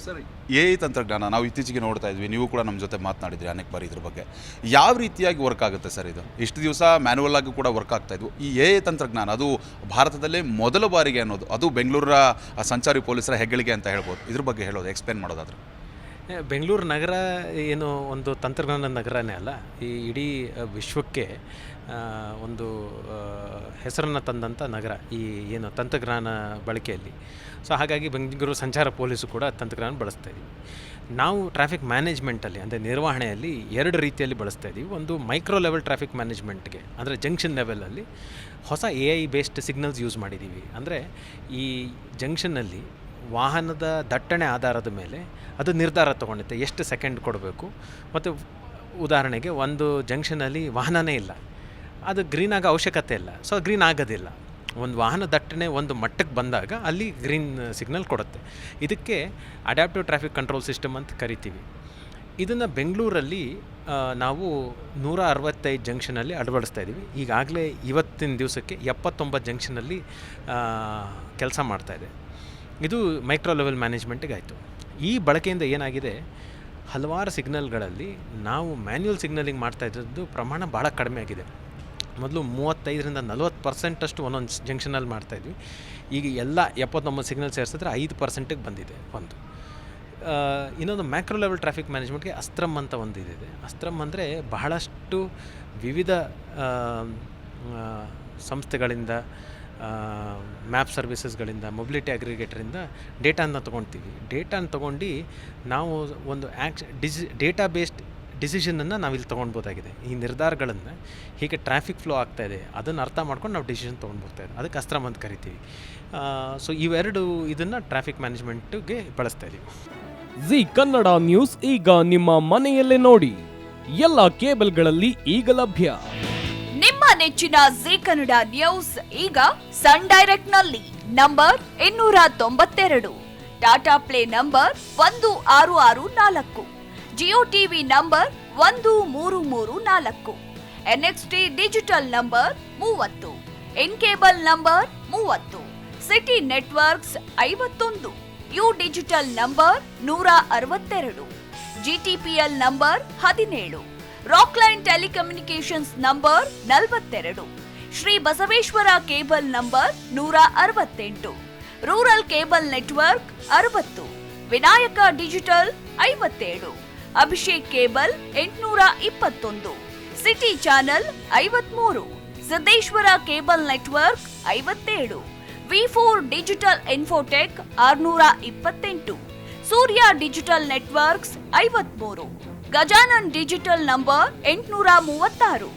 Sir, AI ತಂತ್ರಜ್ಞಾನ ನಾವು ಇತ್ತೀಚೆಗೆ ನೋಡ್ತಾ ಇದ್ವಿ, ನೀವು ಕೂಡ ನಮ್ಮ ಜೊತೆ ಮಾತನಾಡಿದ್ರಿ ಅನೇಕ ಬಾರಿ ಇದ್ರ ಬಗ್ಗೆ. ಯಾವ ರೀತಿಯಾಗಿ ವರ್ಕ್ ಆಗುತ್ತೆ ಸರ್ ಇದು? ಇಷ್ಟು ದಿವಸ ಮ್ಯಾನ್ಯುವಲ್ ಆಗಿ ಕೂಡ ವರ್ಕ್ ಆಗ್ತಾ ಇದ್ವು. ಈ AI ತಂತ್ರಜ್ಞಾನ ಅದು ಭಾರತದಲ್ಲೇ ಮೊದಲ ಬಾರಿಗೆ ಅನ್ನೋದು, ಅದು ಬೆಂಗಳೂರ ಸಂಚಾರಿ ಪೊಲೀಸರ ಹೆಗ್ಗಳಿಕೆ ಅಂತ ಹೇಳ್ಬೋದು. ಇದ್ರ ಬಗ್ಗೆ ಹೇಳೋದು, ಎಕ್ಸ್ಪ್ಲೇನ್ ಮಾಡೋದಾದ್ರೆ. ಬೆಂಗಳೂರು ನಗರ ಏನು ಒಂದು ತಂತ್ರಜ್ಞಾನ ನಗರನೇ ಅಲ್ಲ, ಈ ಇಡೀ ವಿಶ್ವಕ್ಕೆ ಒಂದು ಹೆಸರನ್ನು ತಂದಂಥ ನಗರ ಈ ಏನು ತಂತ್ರಜ್ಞಾನ ಬಳಕೆಯಲ್ಲಿ. ಸೊ ಹಾಗಾಗಿ ಬೆಂಗಳೂರು ಸಂಚಾರ ಪೊಲೀಸು ಕೂಡ ತಂತ್ರಜ್ಞಾನ ಬಳಸ್ತಾ ಇದ್ದೀವಿ. ನಾವು ಟ್ರಾಫಿಕ್ ಮ್ಯಾನೇಜ್ಮೆಂಟಲ್ಲಿ ಅಂದರೆ ನಿರ್ವಹಣೆಯಲ್ಲಿ ಎರಡು ರೀತಿಯಲ್ಲಿ ಬಳಸ್ತಾ ಇದ್ದೀವಿ. ಒಂದು ಮೈಕ್ರೋ ಲೆವೆಲ್ ಟ್ರಾಫಿಕ್ ಮ್ಯಾನೇಜ್ಮೆಂಟ್ಗೆ ಅಂದರೆ ಜಂಕ್ಷನ್ ಲೆವೆಲಲ್ಲಿ ಹೊಸ AI ಬೇಸ್ಡ್ ಸಿಗ್ನಲ್ಸ್ ಯೂಸ್ ಮಾಡಿದ್ದೀವಿ. ಅಂದರೆ ಈ ಜಂಕ್ಷನ್ನಲ್ಲಿ ವಾಹನದ ದಟ್ಟಣೆ ಆಧಾರದ ಮೇಲೆ ಅದು ನಿರ್ಧಾರ ತೊಗೊಂಡುತ್ತೆ ಎಷ್ಟು ಸೆಕೆಂಡ್ ಕೊಡಬೇಕು. ಮತ್ತು ಉದಾಹರಣೆಗೆ ಒಂದು ಜಂಕ್ಷನಲ್ಲಿ ವಾಹನನೇ ಇಲ್ಲ, ಅದು ಗ್ರೀನ್ ಆಗೋ ಅವಶ್ಯಕತೆ ಇಲ್ಲ, ಸೊ ಗ್ರೀನ್ ಆಗೋದಿಲ್ಲ. ಒಂದು ವಾಹನ ದಟ್ಟಣೆ ಒಂದು ಮಟ್ಟಕ್ಕೆ ಬಂದಾಗ ಅಲ್ಲಿ ಗ್ರೀನ್ ಸಿಗ್ನಲ್ ಕೊಡುತ್ತೆ. ಇದಕ್ಕೆ ಅಡ್ಯಾಪ್ಟಿವ್ ಟ್ರಾಫಿಕ್ ಕಂಟ್ರೋಲ್ ಸಿಸ್ಟಮ್ ಅಂತ ಕರಿತೀವಿ. ಇದನ್ನು ಬೆಂಗಳೂರಲ್ಲಿ ನಾವು 165 ಜಂಕ್ಷನಲ್ಲಿ ಅಳವಡಿಸ್ತಾ ಇದ್ದೀವಿ. ಈಗಾಗಲೇ ಇವತ್ತಿನ ದಿವಸಕ್ಕೆ 79 ಜಂಕ್ಷನಲ್ಲಿ ಕೆಲಸ ಮಾಡ್ತಾಯಿದೆ. ಇದು ಮೈಕ್ರೋ ಲೆವೆಲ್ ಮ್ಯಾನೇಜ್ಮೆಂಟಿಗೆ ಆಯಿತು. ಈ ಬಳಕೆಯಿಂದ ಏನಾಗಿದೆ, ಹಲವಾರು ಸಿಗ್ನಲ್ಗಳಲ್ಲಿ ನಾವು ಮ್ಯಾನ್ಯುವಲ್ ಸಿಗ್ನಲಿಂಗ್ ಮಾಡ್ತಾ ಇದ್ದದ್ದು ಪ್ರಮಾಣ ಭಾಳ ಕಡಿಮೆ ಆಗಿದೆ. ಮೊದಲು 35-40% ಅಷ್ಟು ಒಂದೊಂದು ಜಂಕ್ಷನಲ್ಲಿ ಮಾಡ್ತಾಯಿದ್ವಿ. ಈಗ ಎಲ್ಲ 79 ಸಿಗ್ನಲ್ ಸೇರಿಸಿದ್ರೆ 5%ಗೆ ಬಂದಿದೆ ಒಂದು. ಇನ್ನೊಂದು ಮ್ಯಾಕ್ರೋ ಲೆವೆಲ್ ಟ್ರಾಫಿಕ್ ಮ್ಯಾನೇಜ್ಮೆಂಟ್ಗೆ ಅಸ್ತ್ರಮ್ ಅಂತ ಒಂದು ಇದಿದೆ. ಅಸ್ತ್ರಮ್ ಅಂದರೆ ಬಹಳಷ್ಟು ವಿವಿಧ ಸಂಸ್ಥೆಗಳಿಂದ, ಮ್ಯಾಪ್ ಸರ್ವಿಸಸ್ಗಳಿಂದ, ಮೊಬಿಲಿಟಿ ಅಗ್ರಿಗೇಟರಿಂದ ಡೇಟಾನ ತೊಗೊಳ್ತೀವಿ. ಡೇಟಾನ ತೊಗೊಂಡು ನಾವು ಒಂದು ಡೇಟಾ ಬೇಸ್ಡ್ ಡಿಸಿಷನನ್ನು ನಾವಿಲ್ಲಿ ತೊಗೊಳ್ಬೋದಾಗಿದೆ. ಈ ನಿರ್ಧಾರಗಳನ್ನು ಹೀಗೆ ಟ್ರಾಫಿಕ್ ಫ್ಲೋ ಆಗ್ತಾಯಿದೆ ಅದನ್ನು ಅರ್ಥ ಮಾಡ್ಕೊಂಡು ನಾವು ಡಿಸಿಷನ್ ತೊಗೊಂಡ್ಬೋಗ್ತಾಯಿದೆ. ಅದಕ್ಕೆ ಅಸ್ತ್ರಮ್ ಅಂತ ಕರಿತೀವಿ. ಸೊ ಇವೆರಡು ಇದನ್ನು ಟ್ರಾಫಿಕ್ ಮ್ಯಾನೇಜ್ಮೆಂಟ್ಗೆ ಬಳಸ್ತಾ ಇದ್ದೀವಿ. ಜಿ ಕನ್ನಡ ನ್ಯೂಸ್ ಈಗ ನಿಮ್ಮ ಮನೆಯಲ್ಲೇ ನೋಡಿ, ಎಲ್ಲ ಕೇಬಲ್ಗಳಲ್ಲಿ ಈಗ ಲಭ್ಯ. ನಿಮ್ಮ ನೆಚ್ಚಿನ ಜಿ ಕನ್ನಡ ನ್ಯೂಸ್ ಈಗ ಸನ್ ಡೈರೆಕ್ಟ್ ನಲ್ಲಿ number 292, Tata play number 1664, Jio TV number 1334, NXT digital number 30, in cable number 30, city networks 51, U digital number 162, GTPL number 17, Rockline telecommunications number 42, Shri Basaveshwara cable number 168, rural cable network 60, Vinayaka digital 57, Abhishek cable 821, city channel 53, Siddeshwara cable network 57, V4 digital Infotech 628, Surya digital networks 53, Gajanan digital number 836,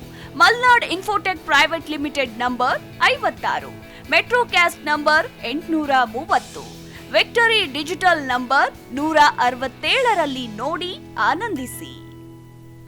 Malnad Infotech private limited number 56, Metrocast number 830, Victory digital number 167ರಲ್ಲಿ ನೋಡಿ ಆನಂದಿಸಿ.